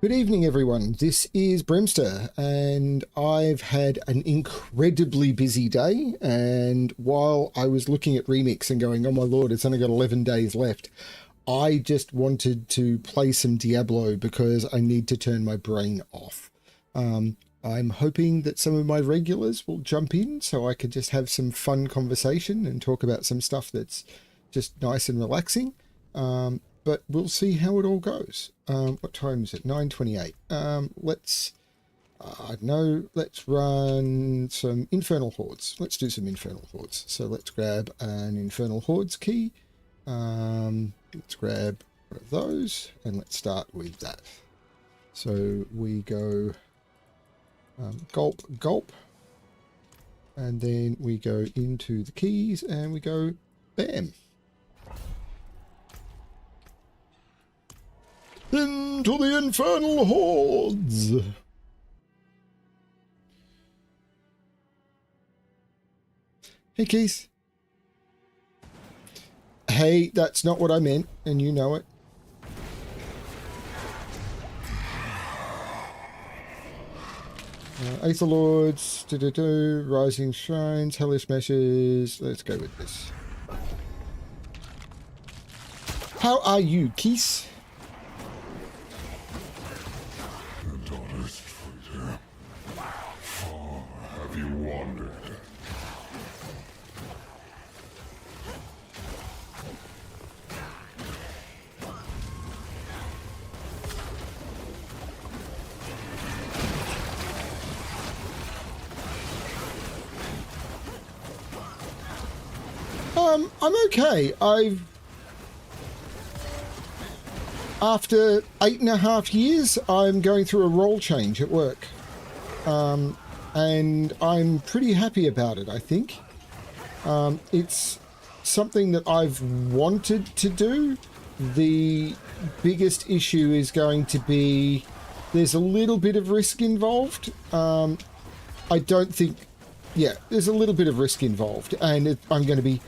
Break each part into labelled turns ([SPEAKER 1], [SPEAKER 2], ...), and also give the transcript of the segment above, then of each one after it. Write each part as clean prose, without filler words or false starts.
[SPEAKER 1] Good evening, everyone. This is Brimster, and I've had an incredibly busy day. And while I was looking at Remix and going, oh my lord, it's only got 11 days left, I just wanted to play some Diablo because I need to turn my brain off. I'm hoping that some of my regulars will jump in so I can just have some fun conversation and talk about some stuff that's just nice and relaxing. But we'll see how it all goes. What time is it? 9:28. Let's run some Infernal Hordes. Let's do some Infernal Hordes. So let's grab an Infernal Hordes key. Let's grab one of those and let's start with that. So we go gulp, gulp. And then we go into the keys and we go bam. Into the Infernal Hordes! Hey, Keith. Hey, that's not what I meant, and you know it. Aether Lords, Rising Shrines, Hellish Meshes. Let's go with this. How are you, Keith? I'm okay. After 8.5 years, I'm going through a role change at work. And I'm pretty happy about it, I think. It's something that I've wanted to do. The biggest issue is going to be there's a little bit of risk involved. I don't think, yeah, there's a little bit of risk involved, and I'm going to be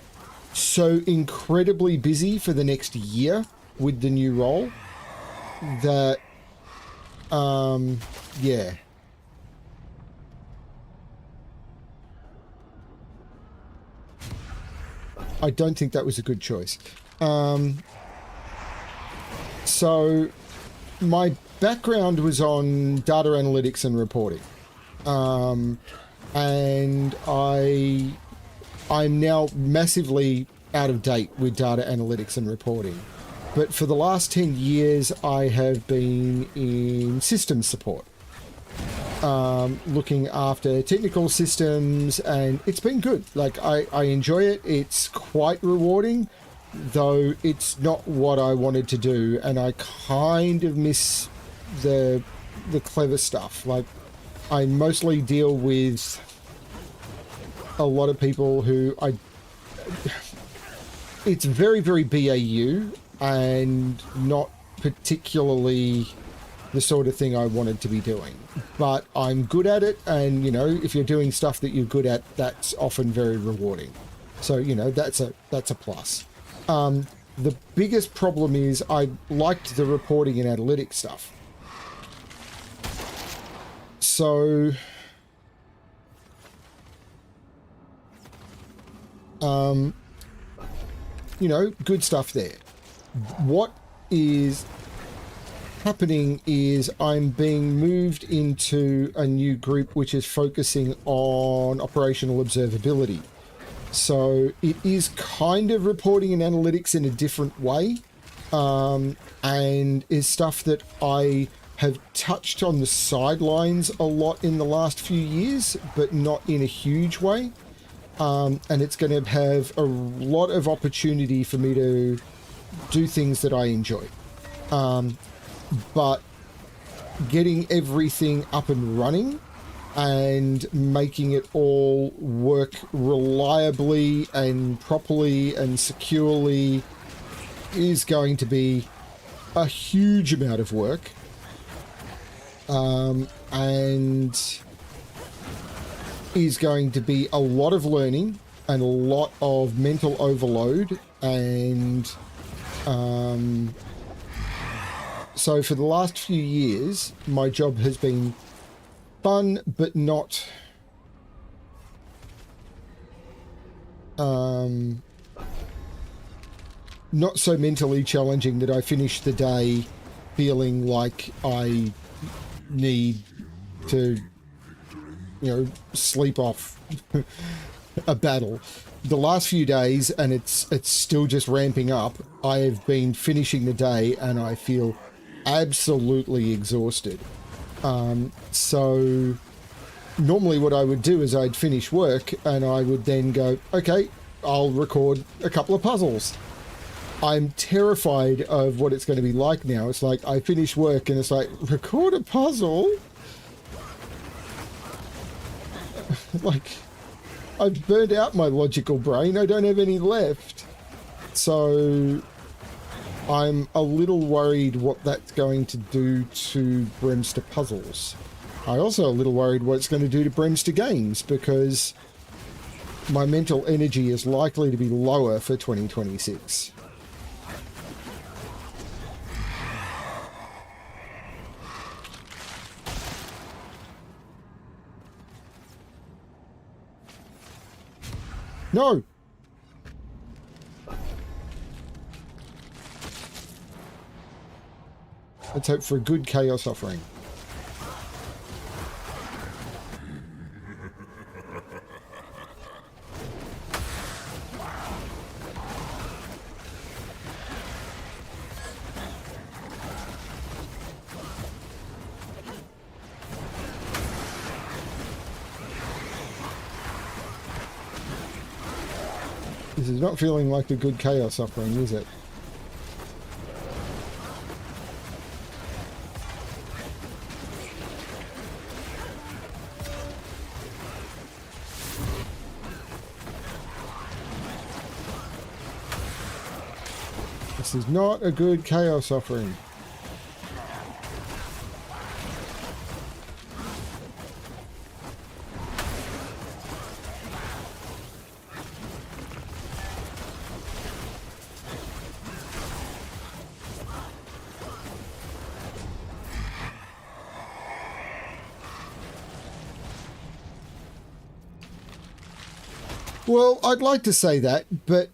[SPEAKER 1] so incredibly busy for the next year with the new role that, yeah. I don't think that was a good choice. So my background was on data analytics and reporting. And I'm now massively out of date with data analytics and reporting. But for the last 10 years, I have been in systems support, looking after technical systems, and it's been good. Like, I enjoy it. It's quite rewarding, though it's not what I wanted to do, and I kind of miss the clever stuff. Like, I mostly deal with a lot of people who it's very, very BAU and not particularly the sort of thing I wanted to be doing. But I'm good at it, and, you know, if you're doing stuff that you're good at, that's often very rewarding. So, you know, that's a plus. The biggest problem is I liked the reporting and analytics stuff. So, you know, good stuff there. What is happening is I'm being moved into a new group which is focusing on operational observability. So it is kind of reporting and analytics in a different way, and is stuff that I have touched on the sidelines a lot in the last few years, but not in a huge way. And it's going to have a lot of opportunity for me to do things that I enjoy. But getting everything up and running and making it all work reliably and properly and securely is going to be a huge amount of work. And is going to be a lot of learning and a lot of mental overload and So for the last few years, my job has been fun, but not not so mentally challenging that I finish the day feeling like I need to, sleep off a battle. The last few days, and it's still just ramping up, I have been finishing the day and I feel absolutely exhausted. So normally what I would do is I'd finish work and I would then go, okay, I'll record a couple of puzzles. I'm terrified of what it's going to be like now. It's like I finish work and it's like, record a puzzle? Like, I've burned out my logical brain. I don't have any left. So I'm a little worried what that's going to do to Bremster puzzles. I'm also a little worried what it's going to do to Bremster games, because my mental energy is likely to be lower for 2026. No! Let's hope for a good chaos offering. This is not feeling like a good chaos offering, is it? This is not a good chaos offering. Well, I'd like to say that, but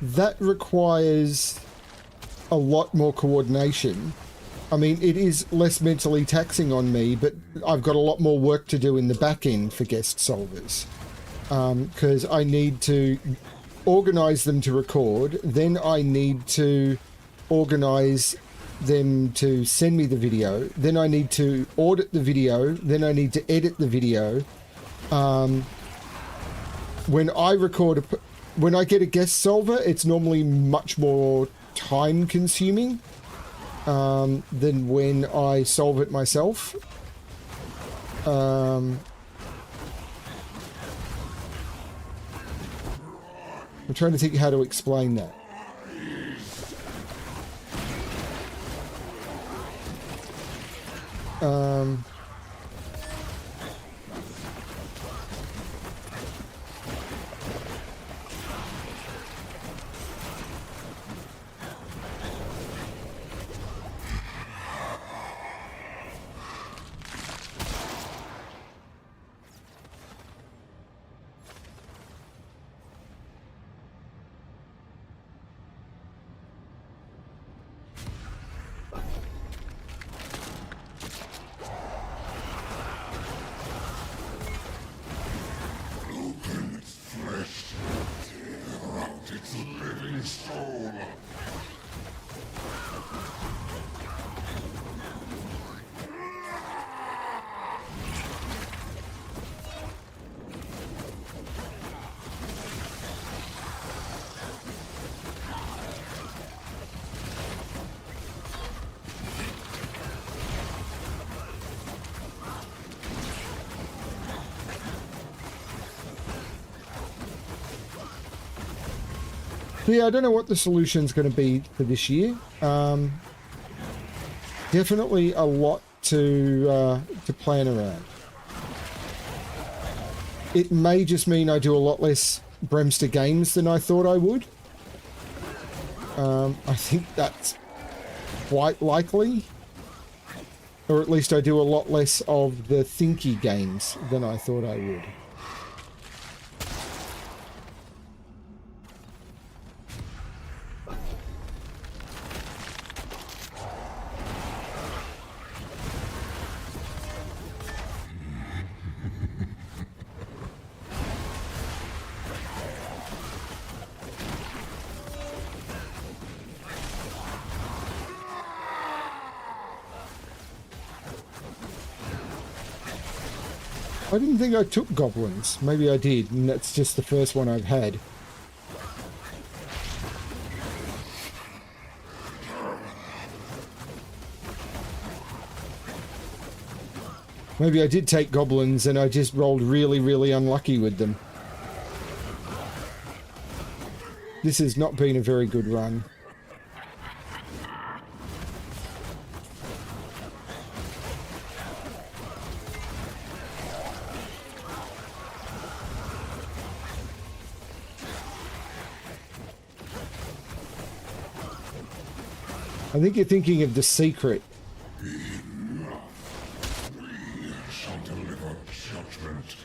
[SPEAKER 1] that requires a lot more coordination. I mean, it is less mentally taxing on me, but I've got a lot more work to do in the back end for guest solvers. Because I need to organize them to record, then I need to organize them to send me the video, then I need to audit the video, then I need to edit the video. When I record when I get a guest solver, it's normally much more time consuming than when I solve it myself. I'm trying to think how to explain that. Yeah, I don't know what the solution's going to be for this year. Definitely a lot to plan around. It may just mean I do a lot less Bremster games than I thought I would. I think that's quite likely. Or at least I do a lot less of the thinky games than I thought I would. I didn't think I took goblins. Maybe I did, and that's just the first one I've had. Maybe I did take goblins and I just rolled really, really unlucky with them. This has not been a very good run. I think you're thinking of The Secret.
[SPEAKER 2] We shall deliver judgment.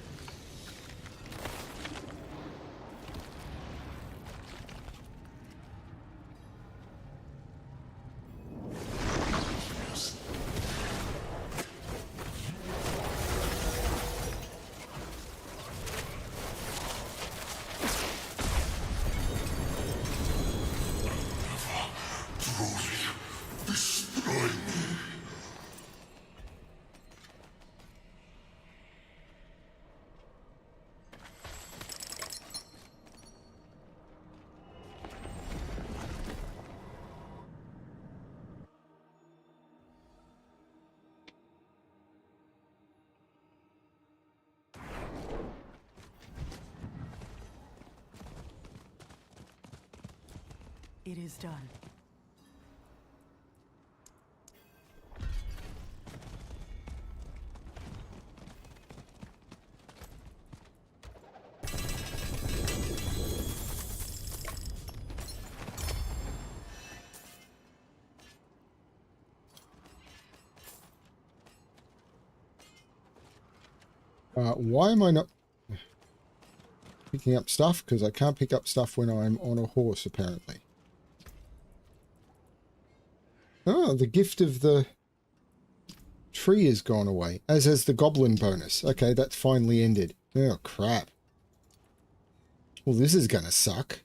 [SPEAKER 3] It is done.
[SPEAKER 1] Why am I not picking up stuff? Because I can't pick up stuff when I'm on a horse, apparently. Oh, the gift of the tree has gone away, as has the goblin bonus. Okay, that's finally ended. Oh, crap. Well, this is gonna suck.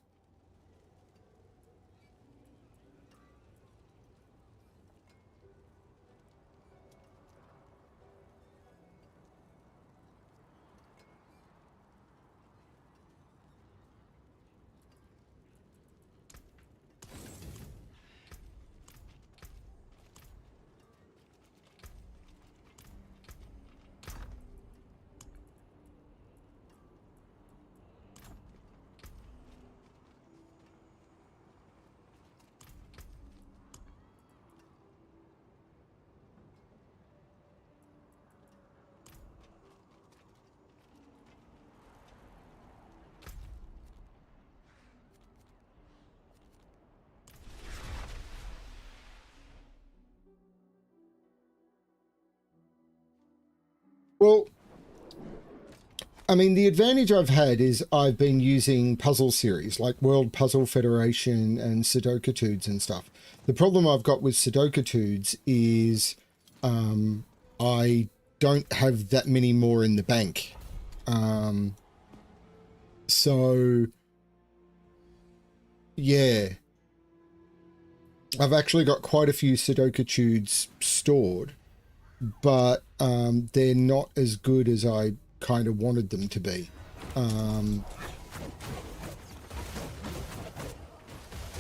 [SPEAKER 1] Well, I mean, the advantage I've had is I've been using puzzle series like World Puzzle Federation and Sudoku and stuff. The problem I've got with Sudoku is I don't have that many more in the bank. So, yeah. I've actually got quite a few Sudoku stored, but they're not as good as I kind of wanted them to be.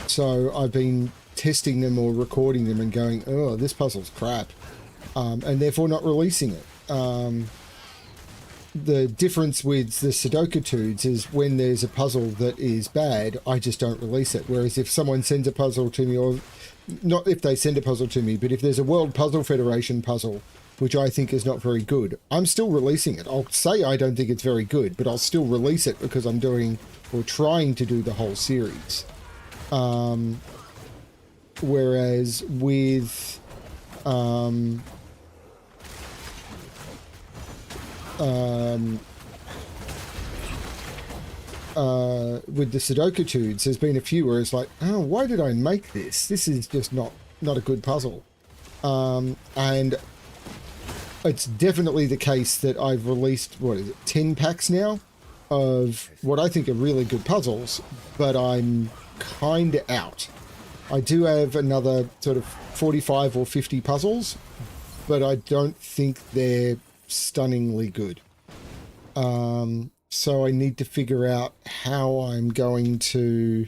[SPEAKER 1] So I've been testing them or recording them and going, oh, this puzzle's crap, and therefore not releasing it. The difference with the Sudoku is when there's a puzzle that is bad, I just don't release it. Whereas if someone sends a puzzle to me, or not if they send a puzzle to me, but if there's a World Puzzle Federation puzzle, which I think is not very good, I'm still releasing it. I'll say I don't think it's very good, but I'll still release it because I'm doing or trying to do the whole series. Whereas with with the Sudoku tudes, there's been a few where it's like, oh, why did I make this? This is just not a good puzzle. And it's definitely the case that I've released, what is it, 10 packs now of what I think are really good puzzles, but I'm kind of out. I do have another sort of 45 or 50 puzzles, but I don't think they're stunningly good. So I need to figure out how I'm going to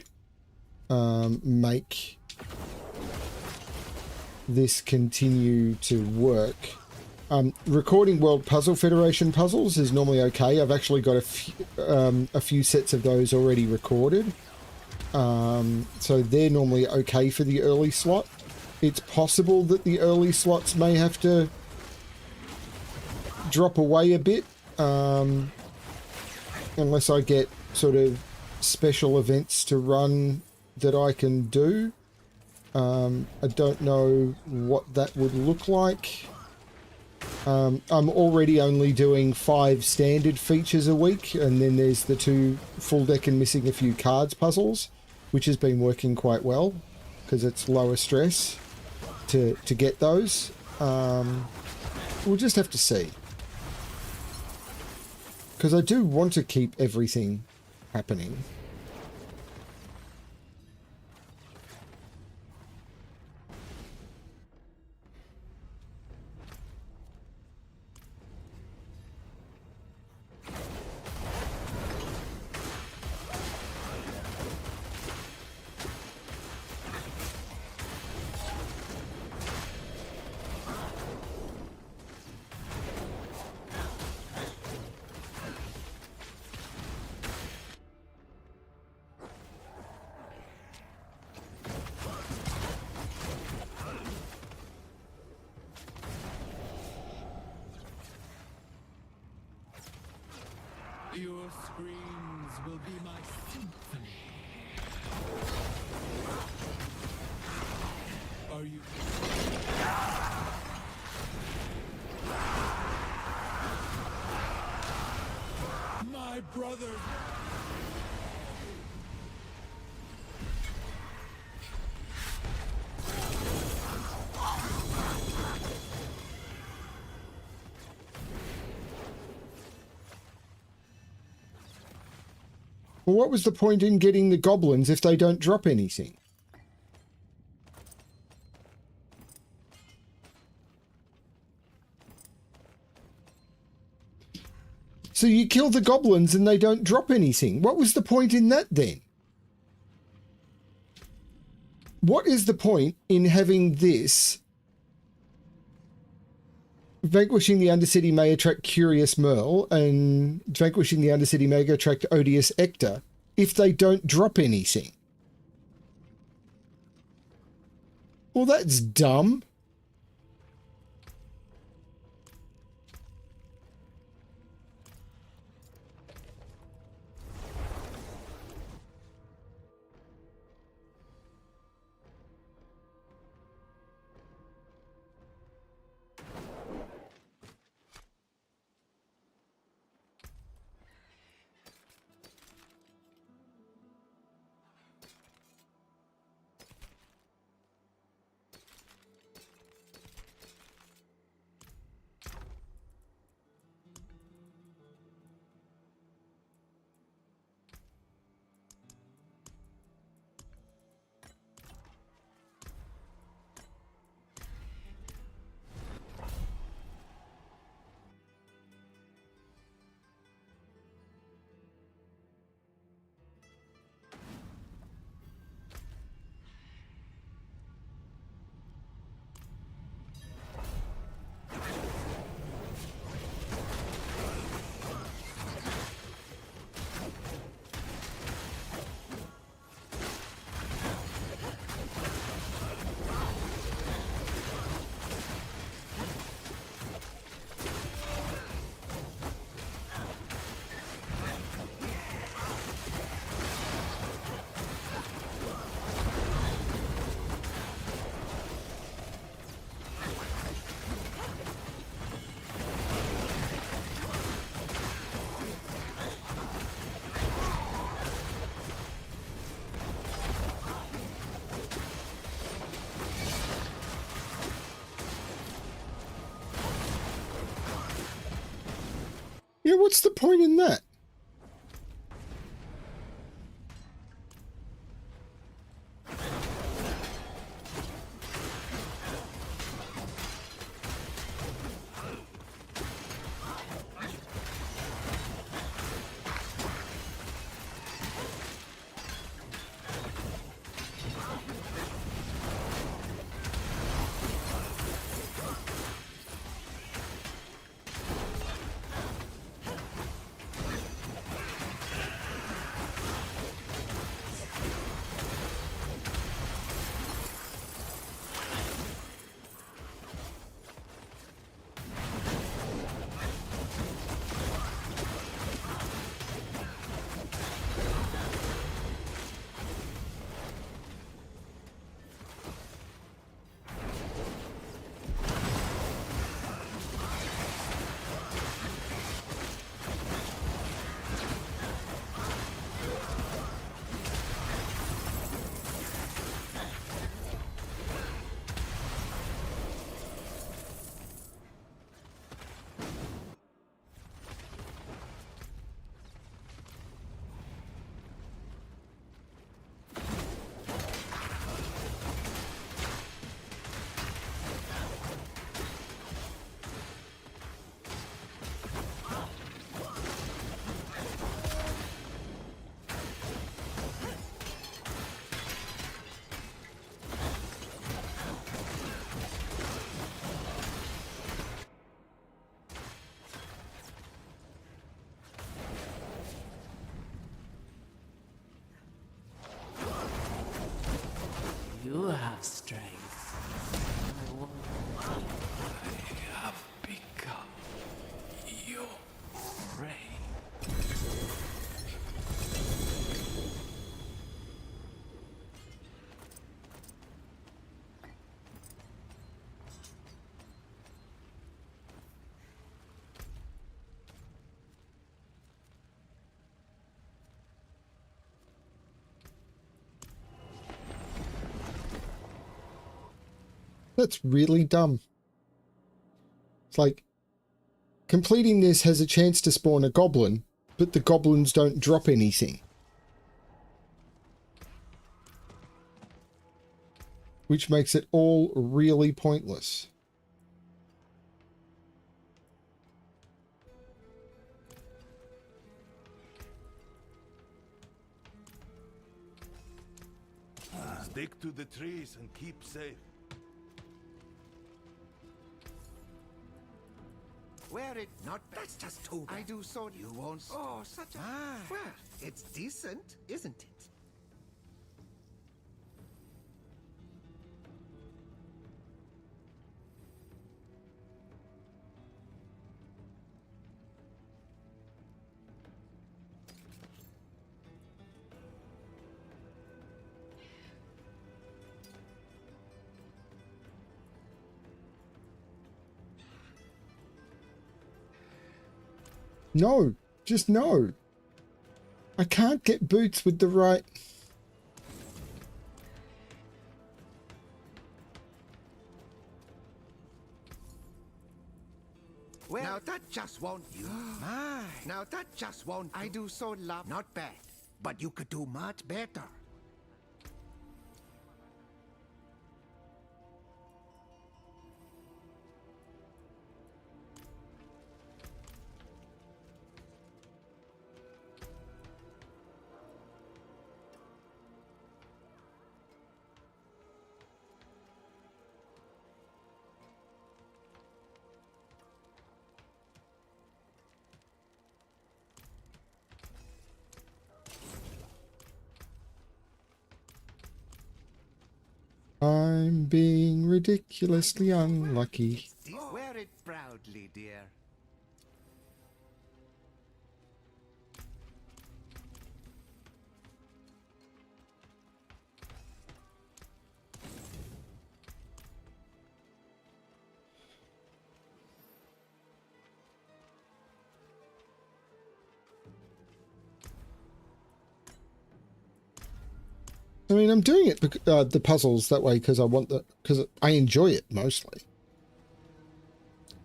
[SPEAKER 1] make this continue to work. Recording World Puzzle Federation puzzles is normally okay. I've actually got a few sets of those already recorded. So they're normally okay for the early slot. It's possible that the early slots may have to drop away a bit, unless I get sort of special events to run that I can do. I don't know what that would look like. I'm already only doing 5 standard features a week, and then there's the 2 full deck and missing a few cards puzzles, which has been working quite well because it's lower stress to get those. We'll just have to see, because I do want to keep everything happening.
[SPEAKER 4] Your screams will be my symphony. Are you... My brother...
[SPEAKER 1] Well, what was the point in getting the goblins if they don't drop anything? So you kill the goblins and they don't drop anything. What was the point in that then? What is the point in having this? Vanquishing the Undercity may attract Curious Merle, and vanquishing the Undercity may attract Odious Ector if they don't drop anything. Well, that's dumb. Yeah, what's the point in that?
[SPEAKER 4] You have strength. I have become your prey.
[SPEAKER 1] That's really dumb. It's like, completing this has a chance to spawn a goblin, but the goblins don't drop anything. Which makes it all really pointless.
[SPEAKER 2] Stick to the trees and keep safe.
[SPEAKER 5] Wear it, not bad. That's just too bad. I do so. You won't. Oh, such a. Well, it's decent, isn't it?
[SPEAKER 1] No, just no. I can't get boots with the right...
[SPEAKER 5] Well, now that just won't you. My. Now that just won't. I do so love. Not bad, but you could do much better.
[SPEAKER 1] I'm being ridiculously unlucky.
[SPEAKER 5] Wear it proudly, dear.
[SPEAKER 1] I mean, I'm doing it, the puzzles that way because because I enjoy it mostly.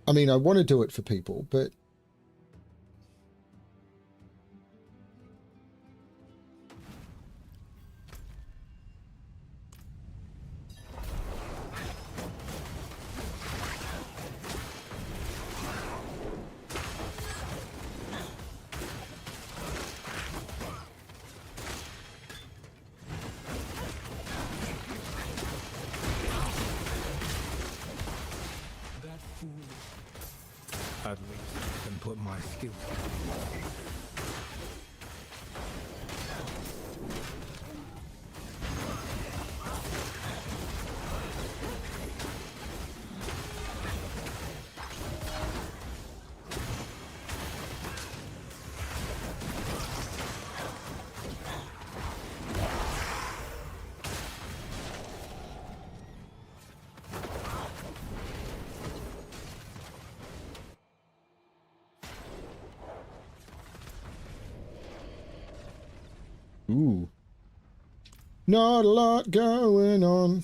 [SPEAKER 1] I mean, I want to do it for people, but
[SPEAKER 5] my skill.
[SPEAKER 1] Ooh. Not a lot going on.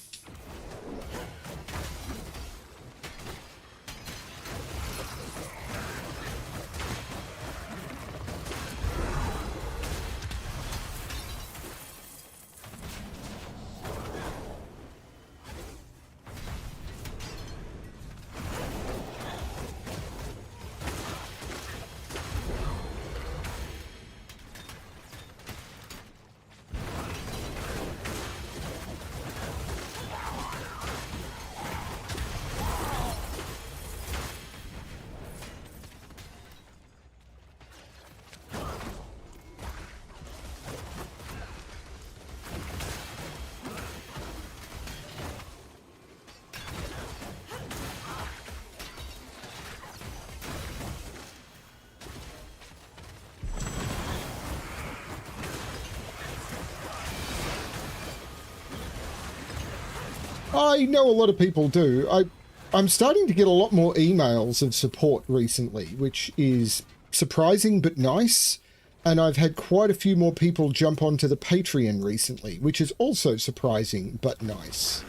[SPEAKER 1] I know a lot of people do. I'm starting to get a lot more emails of support recently, which is surprising but nice. And I've had quite a few more people jump onto the Patreon recently, which is also surprising but nice.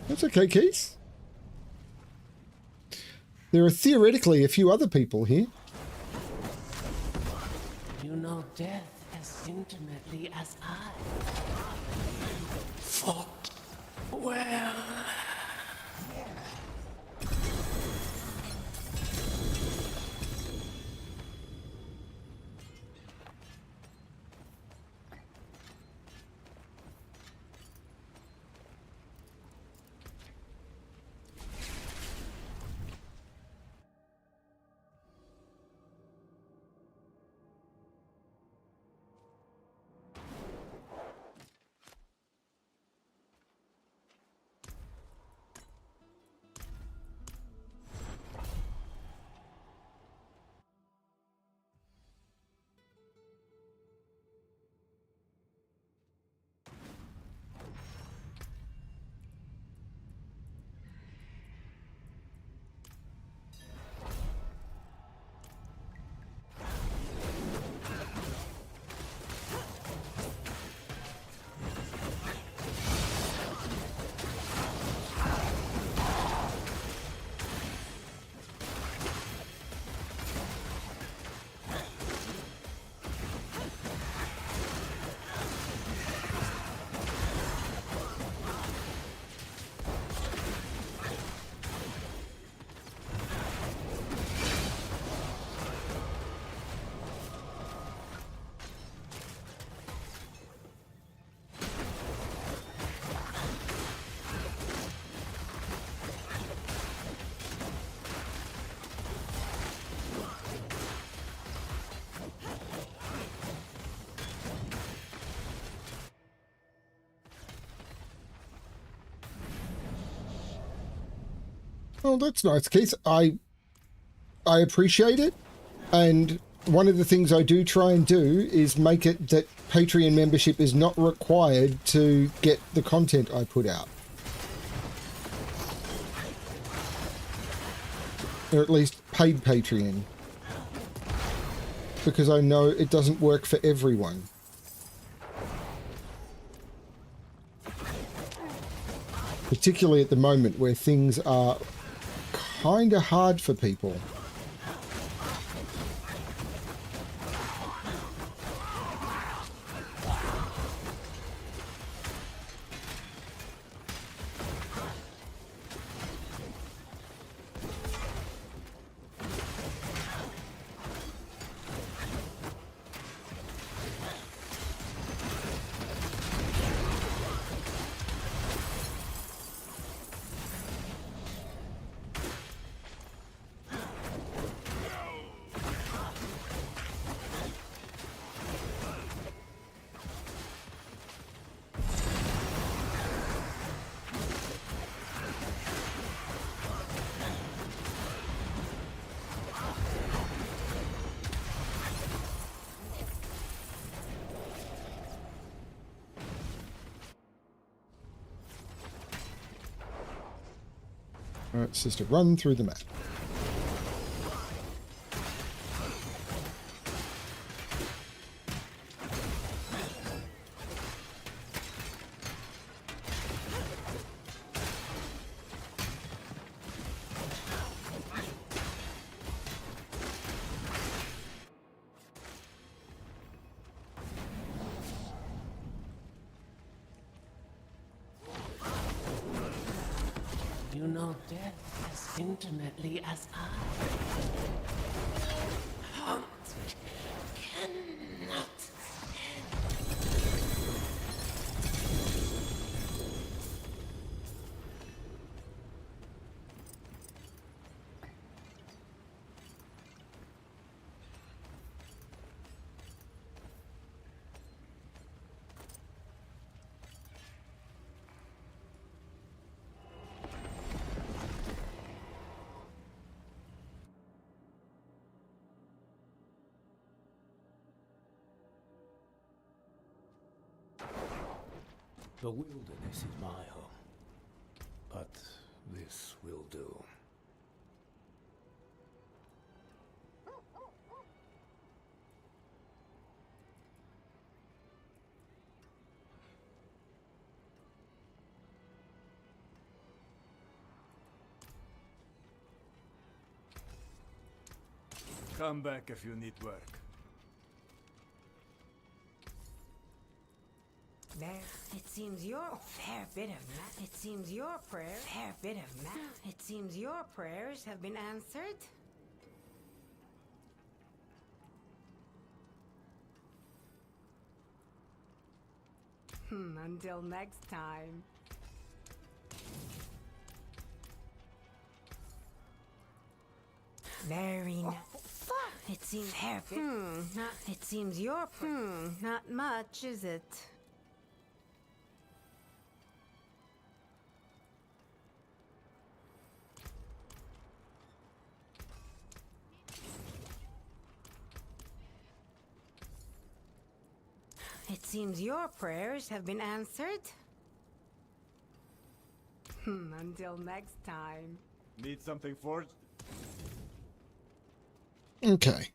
[SPEAKER 1] That's okay, Keith. There are theoretically a few other people here.
[SPEAKER 6] You know death as intimately as I. Fought well. Oh, that's nice, Keith. I appreciate it. And one of the things I do try and do is make it that Patreon membership is not required to get the content I put out. Or at least paid Patreon. Because I know it doesn't work for everyone. Particularly at the moment where things are kind of hard for people. Alright, sister, run through the map.
[SPEAKER 7] You know death as intimately as I. Hunt cannot
[SPEAKER 2] The wilderness is my home, but this will do. Come back if you need work.
[SPEAKER 8] There, it seems your fair bit of it seems your prayers it seems your prayers have been answered. Until next time. Very nice. It seems fair bit. It seems your not much, is it? It seems your prayers have been answered. Until next time.
[SPEAKER 2] Need something forged?
[SPEAKER 6] Okay.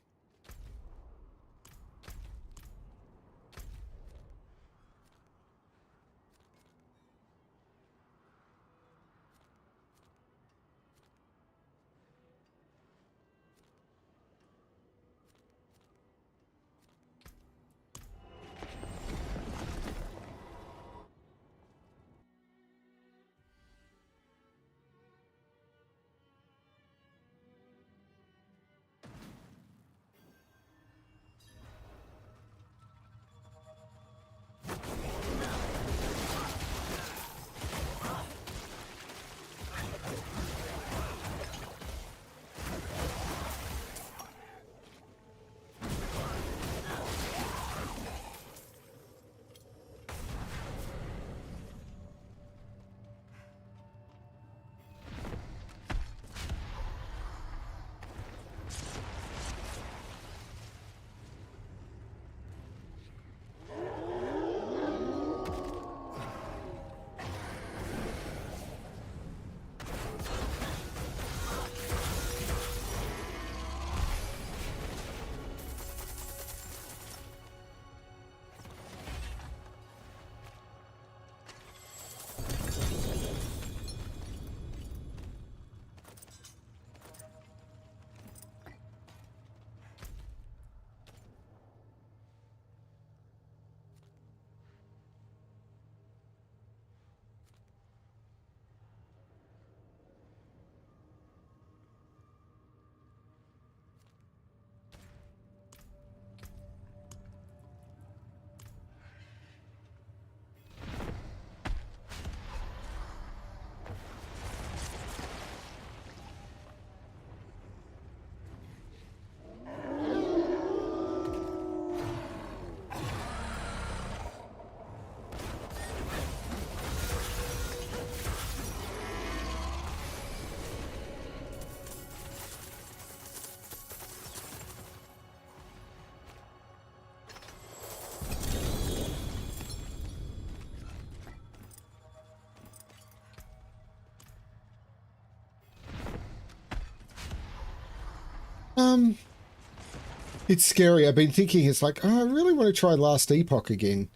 [SPEAKER 6] It's scary. I've been thinking, it's like, oh, I really want to try Last Epoch again.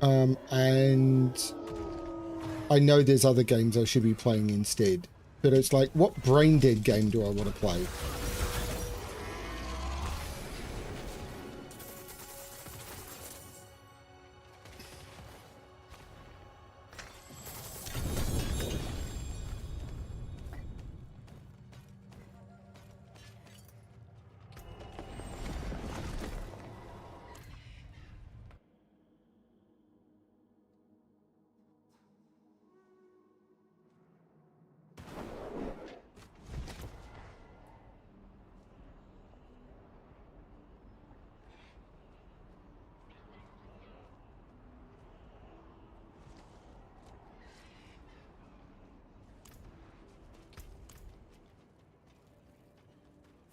[SPEAKER 6] And I know there's other games I should be playing instead. But it's like, what brain dead game do I want to play?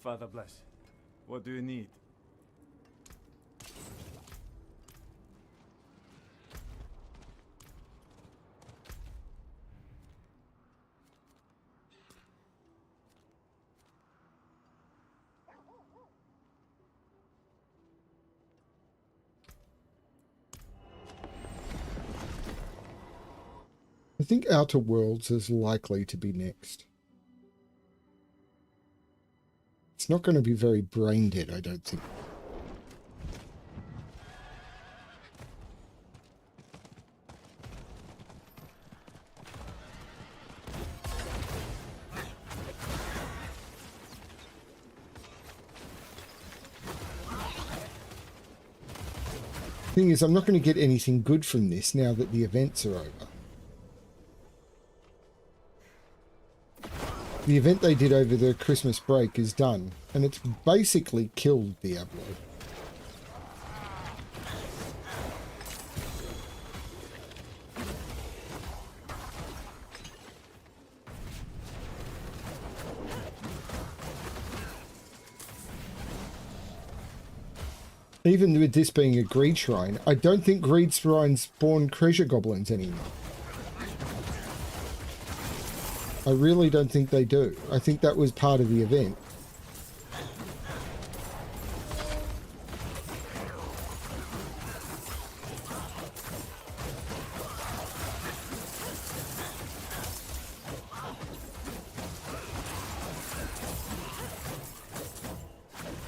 [SPEAKER 9] Father bless. What do you need?
[SPEAKER 6] I think Outer Worlds is likely to be next. It's not going to be very brain dead, I don't think. Thing is, I'm not going to get anything good from this now that the events are over. The event they did over the Christmas break is done, and it's basically killed Diablo. Even with this being a greed shrine, I don't think greed shrines spawn treasure goblins anymore. I really don't think they do. I think that was part of the event.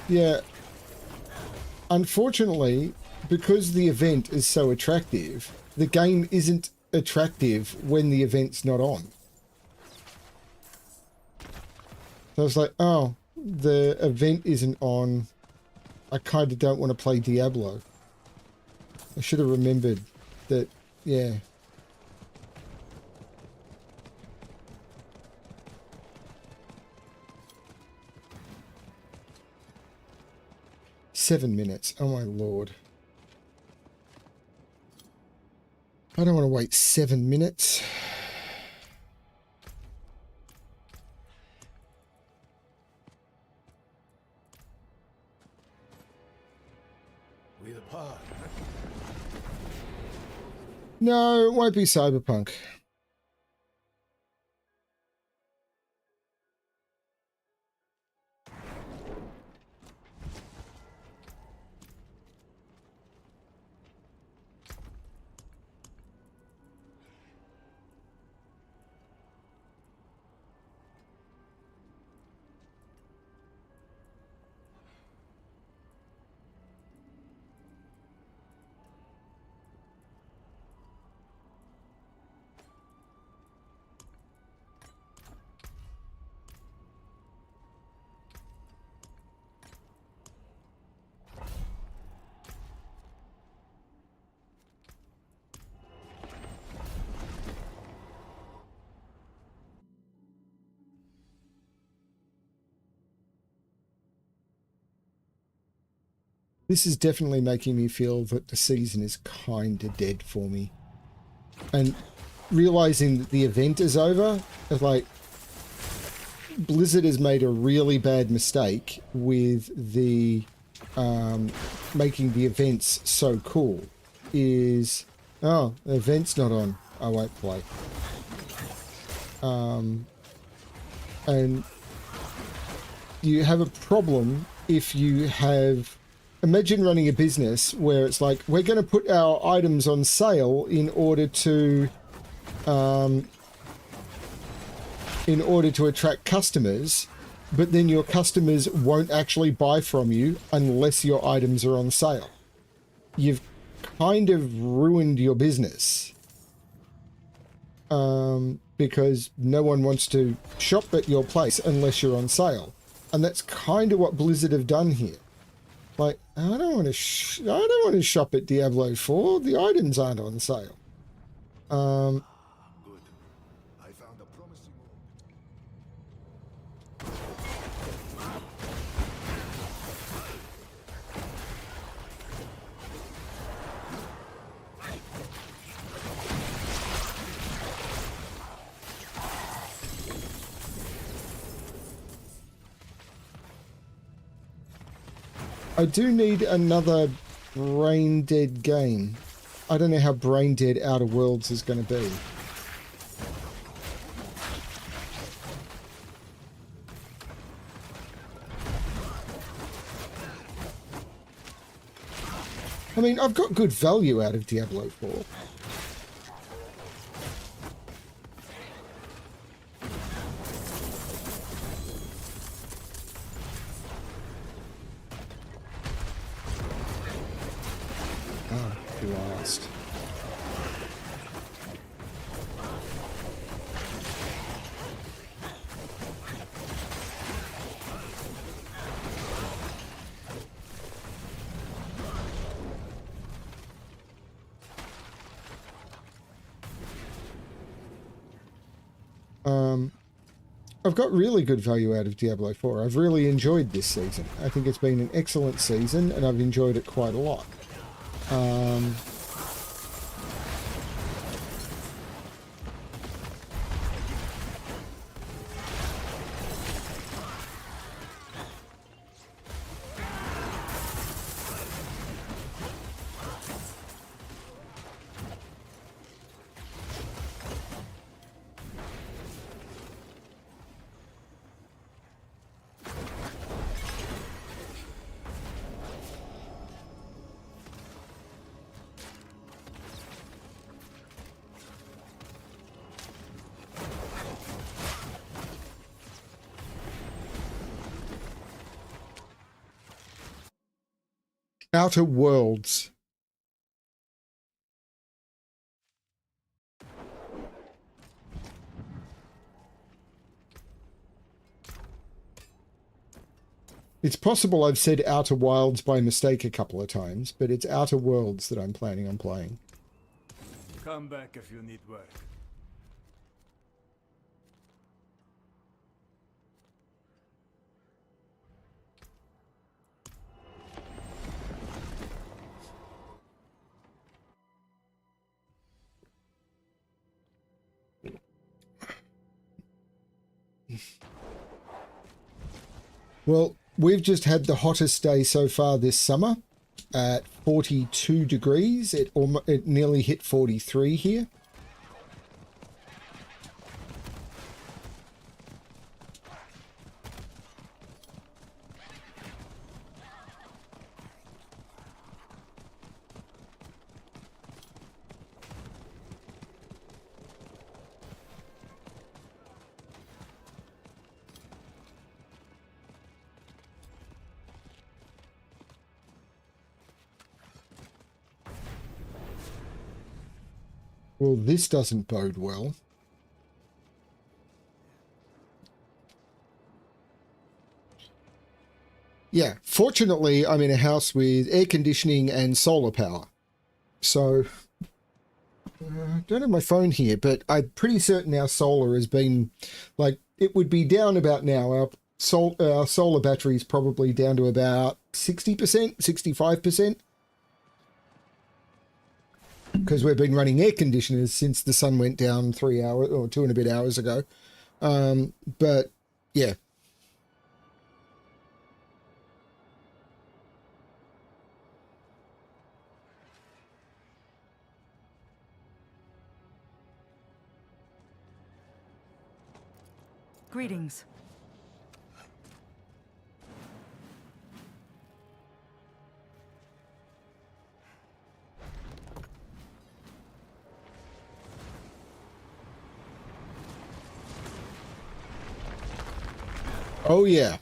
[SPEAKER 6] Yeah. Unfortunately, because the event is so attractive, the game isn't attractive when the event's not on. So I was like, oh, the event isn't on. I kind of don't want to play Diablo. I should have remembered that, yeah. "7 minutes. Oh my lord. I don't want to wait 7 minutes.
[SPEAKER 2] We depart.
[SPEAKER 6] No, it won't be Cyberpunk. This is definitely making me feel that the season is kind of dead for me. And realizing that the event is over, it's like Blizzard has made a really bad mistake with the making the events so cool. Is, oh, the event's not on, I won't play. you have a problem if you have... Imagine running a business where it's like, we're going to put our items on sale in order to attract customers, but then your customers won't actually buy from you unless your items are on sale. You've kind of ruined your business. Because no one wants to shop at your place unless you're on sale. And that's kind of what Blizzard have done here. Like, I don't want to shop at Diablo 4. The items aren't on sale.
[SPEAKER 2] Good. I found a promising ore.
[SPEAKER 6] I do need another brain dead game. I don't know how brain dead Outer Worlds is going to be. I mean, I've got good value out of Diablo 4. Blast. I've got really good value out of Diablo 4. I've really enjoyed this season. I think it's been an excellent season and I've enjoyed it quite a lot. Outer Worlds. It's possible I've said Outer Wilds by mistake a couple of times, but it's Outer Worlds that I'm planning on playing.
[SPEAKER 9] Come back if you need work.
[SPEAKER 6] Well, we've just had the hottest day so far this summer at 42 degrees. It nearly hit 43 here. Well, this doesn't bode well. Yeah, fortunately, I'm in a house with air conditioning and solar power. So, I don't have my phone here, but I'm pretty certain our solar has been, like, it would be down about now. Our solar battery is probably down to about 60%, 65%. Because we've been running air conditioners since the sun went down 3 hours or 2 and a bit hours ago. But yeah.
[SPEAKER 3] Greetings.
[SPEAKER 6] Oh yeah.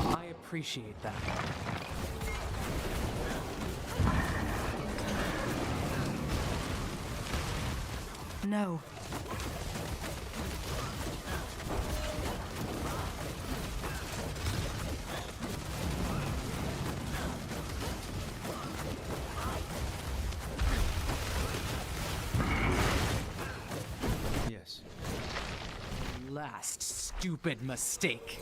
[SPEAKER 7] I appreciate that.
[SPEAKER 3] No.
[SPEAKER 9] Yes.
[SPEAKER 7] Last stupid mistake.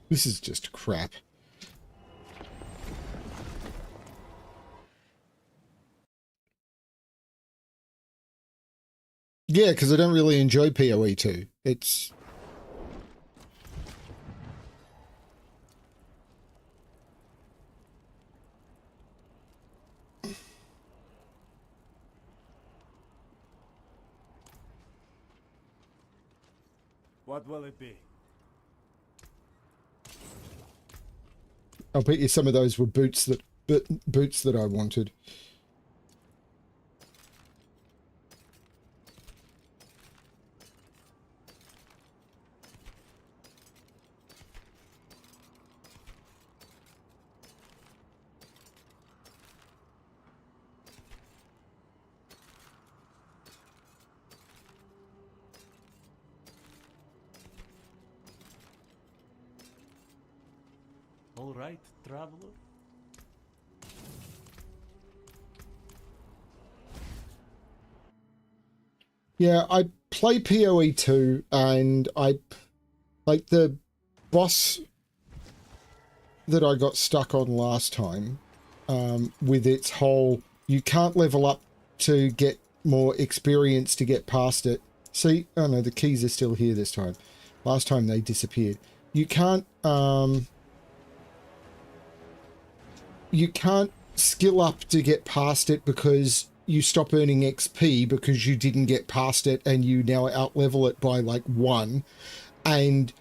[SPEAKER 6] This is just crap. Yeah, because I don't really enjoy PoE 2. It's...
[SPEAKER 9] What will it be?
[SPEAKER 6] I'll bet you some of those were boots that I wanted.
[SPEAKER 9] All right, traveler.
[SPEAKER 6] Yeah, I play PoE 2 and I like the boss that I got stuck on last time, with its whole you can't level up to get more experience to get past it. See, oh no, the keys are still here this time. Last time they disappeared. You can't skill up to get past it because you stop earning XP because you didn't get past it and you now out level it by like 1. And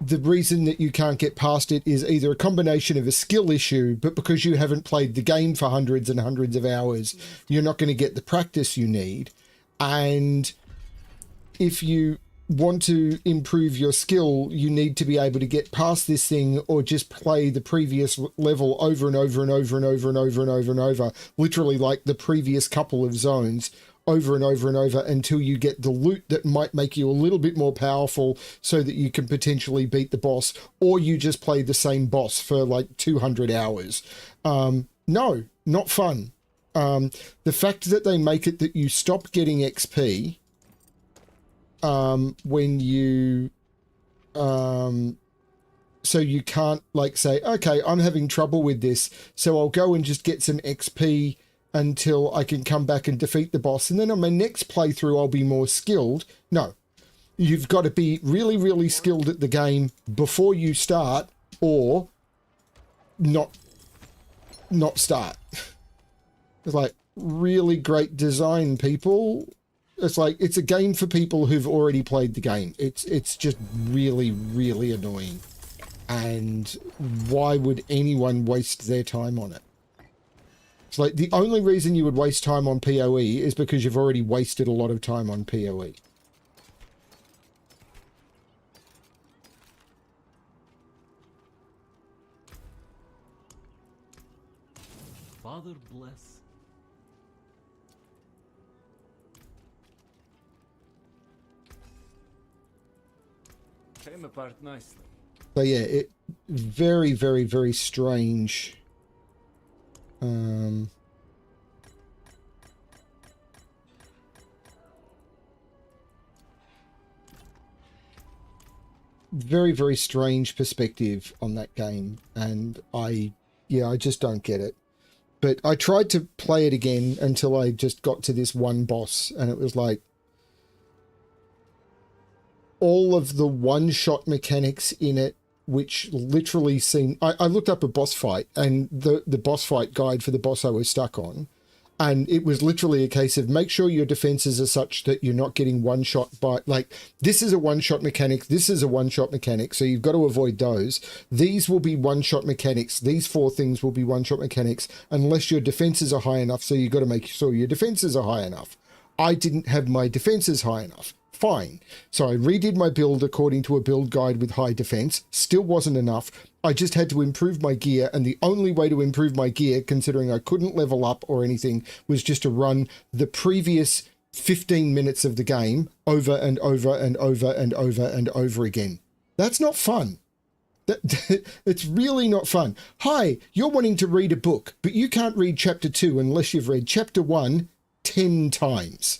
[SPEAKER 6] the reason that you can't get past it is either a combination of a skill issue, but because you haven't played the game for hundreds and hundreds of hours, you're not going to get the practice you need. And if you want to improve your skill, you need to be able to get past this thing or just play the previous level over and over and over and over and over and over and over, literally like the previous couple of zones, over and over and over until you get the loot that might make you a little bit more powerful so that you can potentially beat the boss, or you just play the same boss for like 200 hours. No, not fun. The fact that they make it that you stop getting XP when you so you can't like say, okay, I'm having trouble with this, so I'll go and just get some XP until I can come back and defeat the boss, and then on my next playthrough I'll be more skilled. No, you've got to be really, really skilled at the game before you start, or not start. It's like, really great design, people. It's like, it's a game for people who've already played the game. It's just really, really annoying. And why would anyone waste their time on it? It's like, the only reason you would waste time on PoE is because you've already wasted a lot of time on PoE.
[SPEAKER 4] Father bless.
[SPEAKER 9] Came apart nicely.
[SPEAKER 6] So yeah, it very, very, very strange. Very, very strange perspective on that game, and I just don't get it. But I tried to play it again until I just got to this one boss, and it was like all of the one-shot mechanics in it, which literally seemed... I looked up a boss fight, and the boss fight guide for the boss I was stuck on, and it was literally a case of make sure your defenses are such that you're not getting one-shot by... Like, this is a one-shot mechanic, this is a one-shot mechanic, so you've got to avoid those. These will be one-shot mechanics, these 4 things will be one-shot mechanics, unless your defenses are high enough, so you've got to make sure your defenses are high enough. I didn't have my defenses high enough. Fine. So I redid my build according to a build guide with high defense. Still wasn't enough. I just had to improve my gear, and the only way to improve my gear, considering I couldn't level up or anything, was just to run the previous 15 minutes of the game over and over and over and over and over again. That's not fun. It's really not fun. Hi, you're wanting to read a book, but you can't read chapter 2 unless you've read chapter 1 10 times.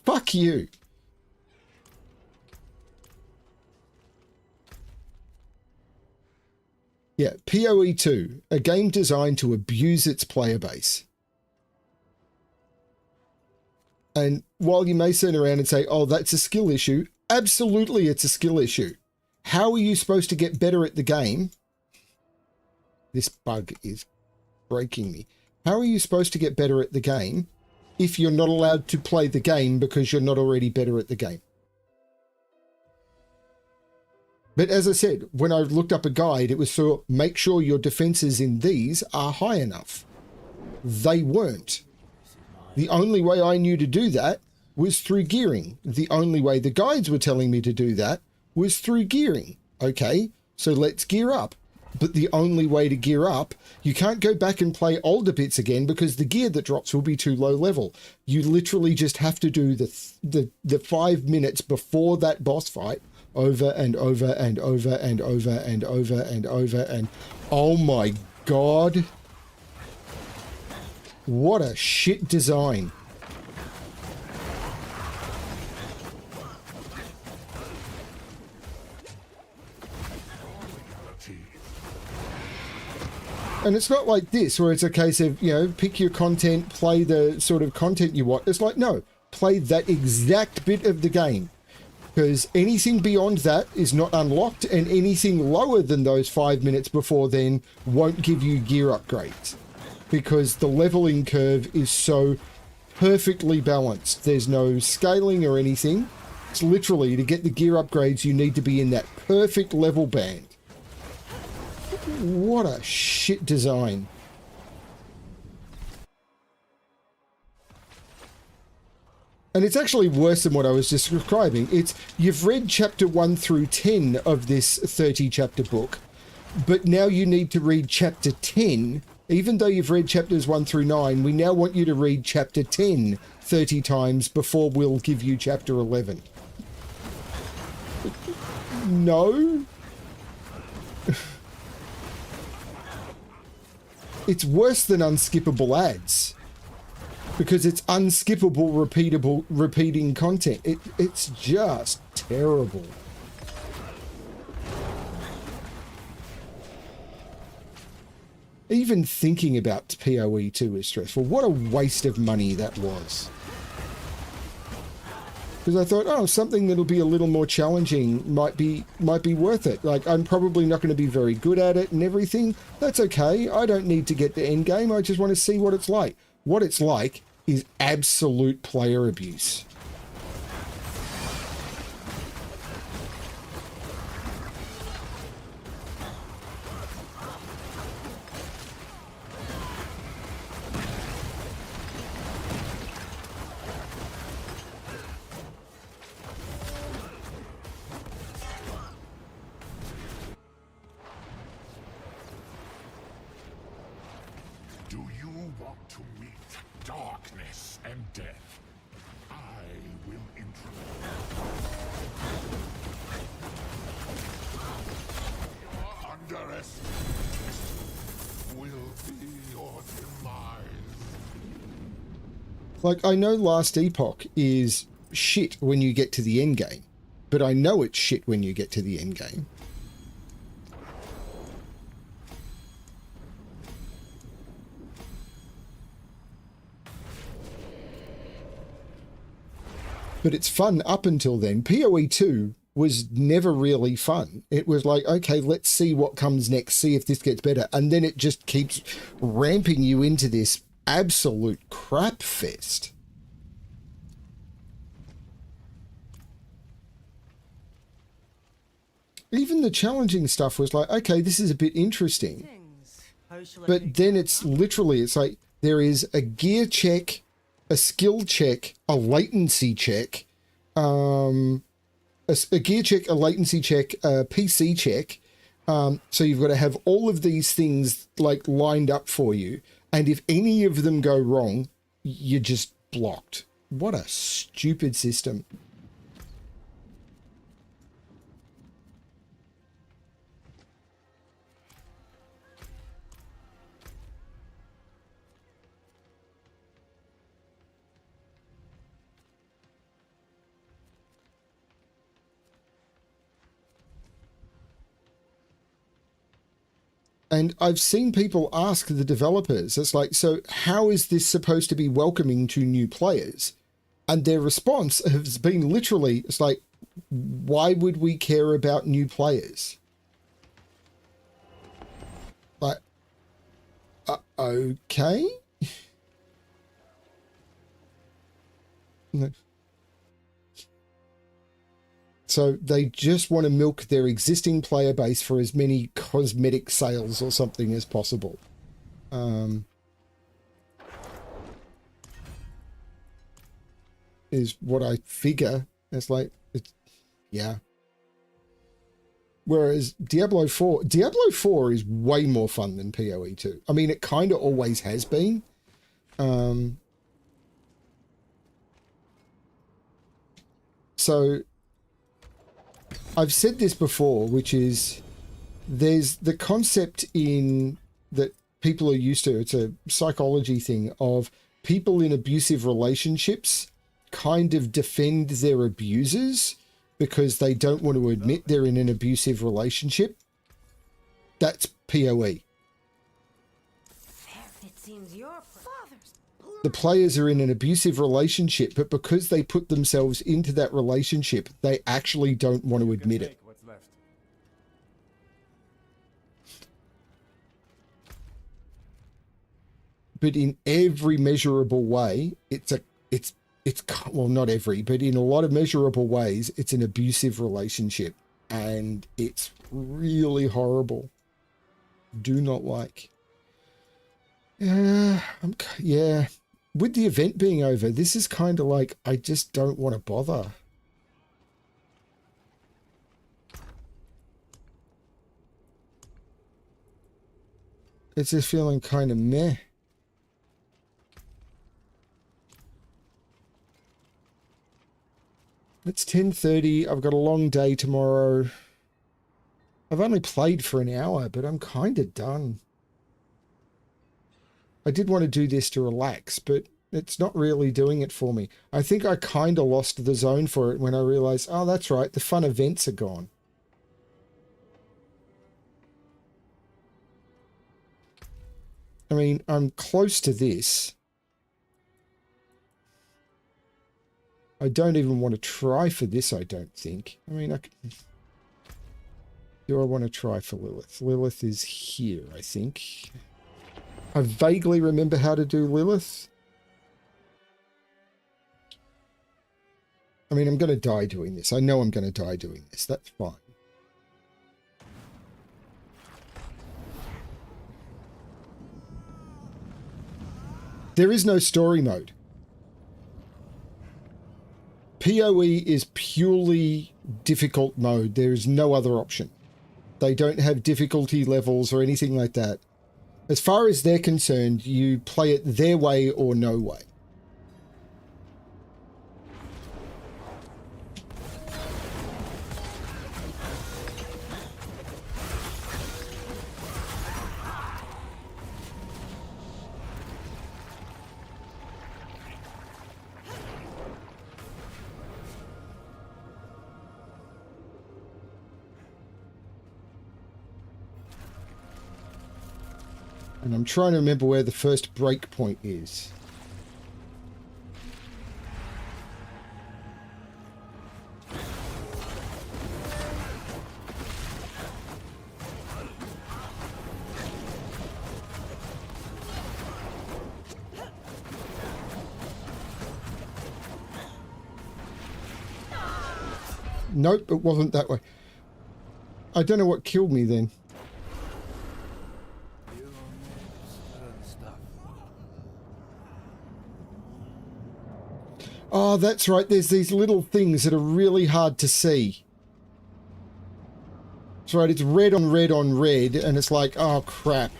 [SPEAKER 6] Fuck you. Yeah, PoE 2, a game designed to abuse its player base. And while you may turn around and say, oh, that's a skill issue, absolutely it's a skill issue. How are you supposed to get better at the game? This bug is breaking me. How are you supposed to get better at the game if you're not allowed to play the game because you're not already better at the game? But as I said, when I looked up a guide, it was for make sure your defenses in these are high enough. They weren't. The only way I knew to do that was through gearing. The only way the guides were telling me to do that was through gearing. Okay, so let's gear up. But the only way to gear up, you can't go back and play older bits again because the gear that drops will be too low level. You literally just have to do the 5 minutes before that boss fight over and over and over and over and over and over and oh my god. What a shit design. And it's not like this, where it's a case of, you know, pick your content, play the sort of content you want. It's like, no, play that exact bit of the game. Because anything beyond that is not unlocked, and anything lower than those 5 minutes before then won't give you gear upgrades. Because the leveling curve is so perfectly balanced. There's no scaling or anything. It's literally, to get the gear upgrades, you need to be in that perfect level band. What a shit design. And it's actually worse than what I was just describing. It's, you've read chapter 1 through 10 of this 30 chapter book, but now you need to read chapter 10. Even though you've read chapters 1 through 9, we now want you to read chapter 10 30 times before we'll give you chapter 11. No. It's worse than unskippable ads. Because it's unskippable, repeating content. It's just terrible. Even thinking about PoE 2 is stressful. What a waste of money that was. Because I thought, oh, something that'll be a little more challenging might be worth it. Like, I'm probably not going to be very good at it and everything. That's okay. I don't need to get the end game. I just want to see what it's like. What it's like is absolute player abuse.
[SPEAKER 10] Do you want to meet darkness and death? I will introduce. Your underestimation will be your demise.
[SPEAKER 6] Like, I know Last Epoch is shit when you get to the end game, but I know it's shit when you get to the end game. But it's fun up until then. PoE 2 was never really fun. It was like, okay, let's see what comes next, see if this gets better. And then it just keeps ramping you into this absolute crap fest. Even the challenging stuff was like, okay, this is a bit interesting. But then it's literally, it's like, there is a gear check, a skill check, a latency check, a gear check, a latency check, a PC check. So you've got to have all of these things like lined up for you. And if any of them go wrong, you're just blocked. What a stupid system. And I've seen people ask the developers, it's like, so how is this supposed to be welcoming to new players? And their response has been literally, it's like, why would we care about new players? Like, okay. No. So they just want to milk their existing player base for as many cosmetic sales or something as possible. Is what I figure. It's like, yeah. Whereas Diablo 4 is way more fun than PoE 2. I mean, it kind of always has been. So I've said this before, which is there's the concept in that people are used to, it's a psychology thing of people in abusive relationships kind of defend their abusers because they don't want to admit they're in an abusive relationship. That's PoE.
[SPEAKER 8] It seems your father's.
[SPEAKER 6] The players are in an abusive relationship, but because they put themselves into that relationship, they actually don't want to admit it.
[SPEAKER 9] What's left.
[SPEAKER 6] But in every measurable way, it's it's, well, not every, but in a lot of measurable ways, it's an abusive relationship, and it's really horrible. Do not like. Yeah, with the event being over, this is kind of like, I just don't want to bother. It's just feeling kind of meh. It's 10:30. I've got a long day tomorrow. I've only played for an hour, but I'm kind of done. I did want to do this to relax, but it's not really doing it for me. I think I kind of lost the zone for it when I realized, oh, that's right, the fun events are gone. I mean, I'm close to this. I don't even want to try for this, I don't think. I mean, do I want to try for Lilith? Lilith is here, I think. I vaguely remember how to do Lilith. I mean, I'm going to die doing this. I know I'm going to die doing this. That's fine. There is no story mode. PoE is purely difficult mode. There is no other option. They don't have difficulty levels or anything like that. As far as they're concerned, you play it their way or no way. And I'm trying to remember where the first break point is. Nope, it wasn't that way. I don't know what killed me then. Oh, that's right. There's these little things that are really hard to see. That's right. It's red on red on red, and it's like, oh, crap.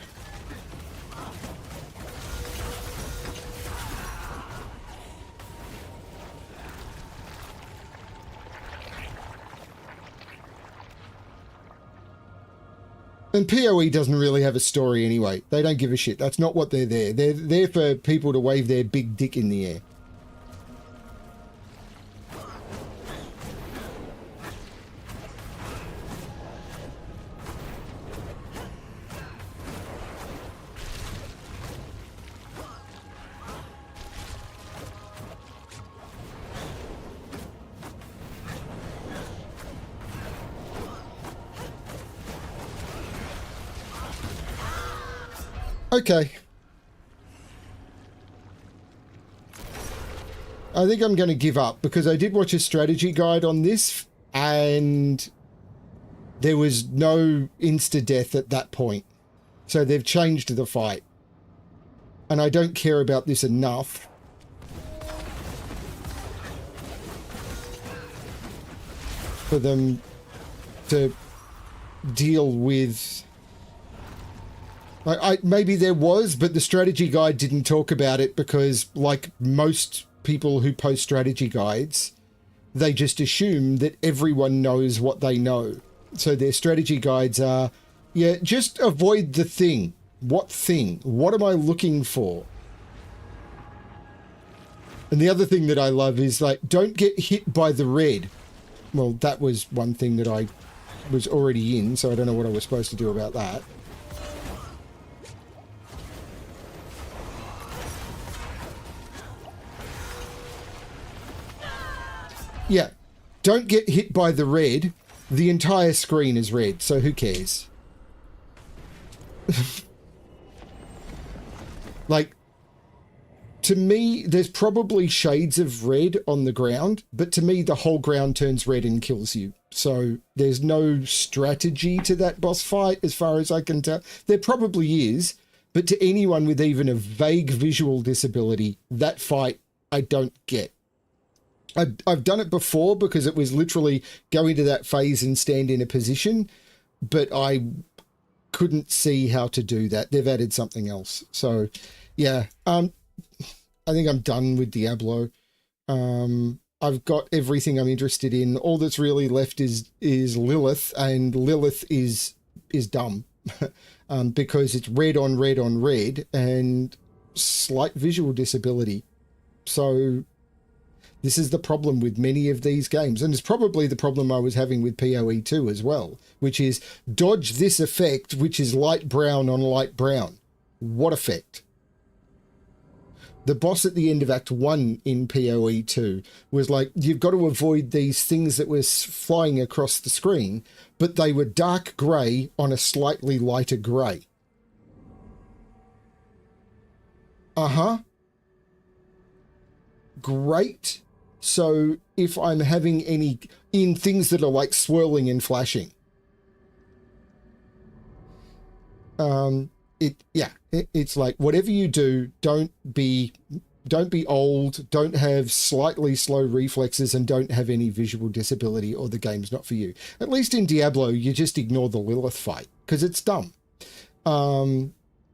[SPEAKER 6] And PoE doesn't really have a story anyway. They don't give a shit. That's not what they're there. They're there for people to wave their big dick in the air. Okay. I think I'm going to give up because I did watch a strategy guide on this and there was no insta-death at that point. So they've changed the fight. And I don't care about this enough. For them to deal with... maybe there was, but the strategy guide didn't talk about it because, like most people who post strategy guides, they just assume that everyone knows what they know. So their strategy guides are, yeah, just avoid the thing. What thing? What am I looking for? And the other thing that I love is, like, don't get hit by the red. Well, that was one thing that I was already in, so I don't know what I was supposed to do about that. Yeah, don't get hit by the red. The entire screen is red, so who cares? Like, To me, there's probably shades of red on the ground, but to me, the whole ground turns red and kills you. So there's no strategy to that boss fight as far as I can tell. There probably is, but to anyone with even a vague visual disability, that fight I don't get. I've done it before because it was literally go into that phase and stand in a position, but I couldn't see how to do that. They've added something else. So yeah, I think I'm done with Diablo. I've got everything I'm interested in. All that's really left is Lilith, and Lilith is dumb because it's red on red on red and slight visual disability. So this is the problem with many of these games, and it's probably the problem I was having with PoE 2 as well, which is dodge this effect, which is light brown on light brown. What effect? The boss at the end of Act 1 in PoE 2 was like, you've got to avoid these things that were flying across the screen, but they were dark grey on a slightly lighter grey. Great. So if I'm having any in things that are like swirling and flashing, it's like whatever you do, don't be old, don't have slightly slow reflexes, and don't have any visual disability, or the game's not for you. At least in Diablo, you just ignore the Lilith fight because it's dumb.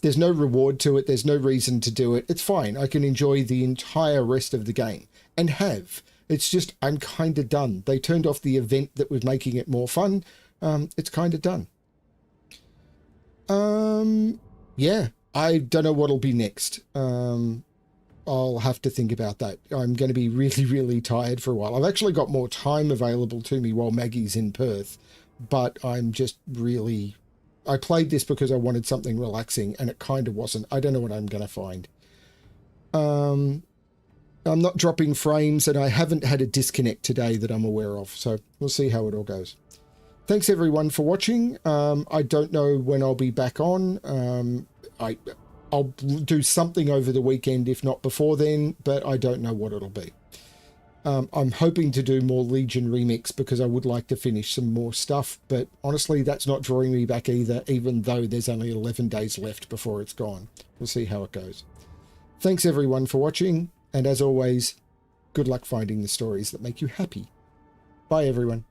[SPEAKER 6] There's no reward to it. There's no reason to do it. It's fine. I can enjoy the entire rest of the game and have. It's just I'm kind of done. They turned off the event that was making it more fun. It's kind of done. Yeah, I don't know what'll be next. I'll have to think about that. I'm going to be really, really tired for a while. I've actually got more time available to me while Maggie's in Perth, but I'm just really... I played this because I wanted something relaxing, and it kind of wasn't. I don't know what I'm going to find. I'm not dropping frames, and I haven't had a disconnect today that I'm aware of, so we'll see how it all goes. Thanks everyone for watching. I don't know when I'll be back on. I'll do something over the weekend, if not before then, but I don't know what it'll be. I'm hoping to do more Legion Remix because I would like to finish some more stuff, but honestly, that's not drawing me back either, even though there's only 11 days left before it's gone. We'll see how it goes. Thanks everyone for watching, and as always, good luck finding the stories that make you happy. Bye everyone.